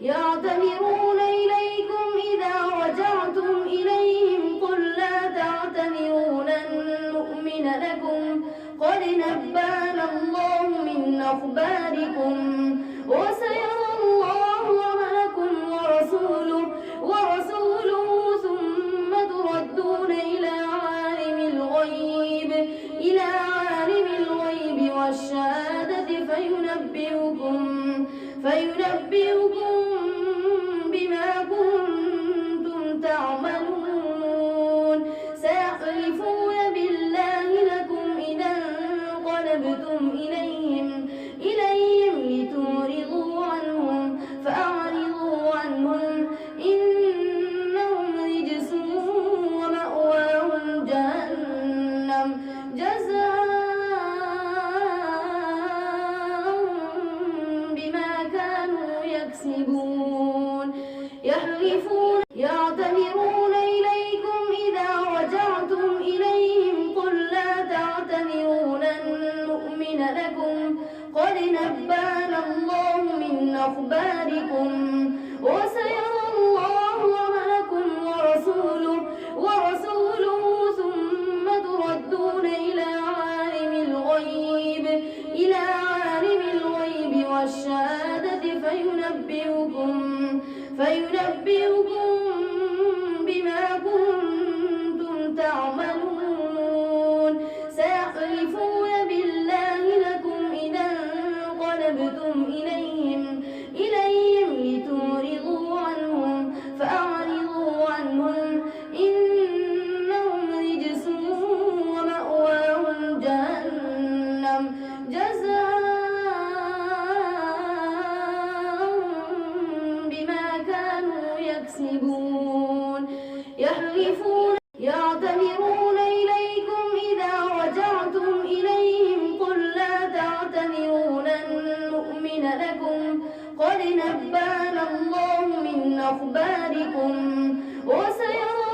يعتذرون إليكم إذا رجعتم إليهم قل لا تعتذروا لن نؤمن لكم قد نبأنا الله من أخباركم وسيرى الله عملكم ورسوله ثم تردون إلى عالم الغيب والشهادة فينبئكم بما كنتم تعملون سيحلفون بالله لكم إذا انقلبتم إليهم لتعرضوا عنهم فأعرضوا عنهم إنهم رجس ومأواهم جهنم جزاء بما كانوا يكسبون يعتذرون إليكم إذا رجعتم إليهم قل لا تعتذروا لن نؤمن لكم قد نبأنا الله من أخباركم وسيرى الله عملكم ورسوله ثم تردون إلى عالم الغيب والشهادة فينبئكم بما كنتم تعملون سيحلفون بالله لكم إذا انقلبتم إليهم لتعرضوا عنهم فأعرضوا عنهم إنهم رجس ومأواهم جهنم جزاء بما كانوا يكسبون يعتذرون إليكم إذا رجعتم إليهم قل لا تعتذروا لن نؤمن لكم قد نبأنا الله من أخباركم وسيرى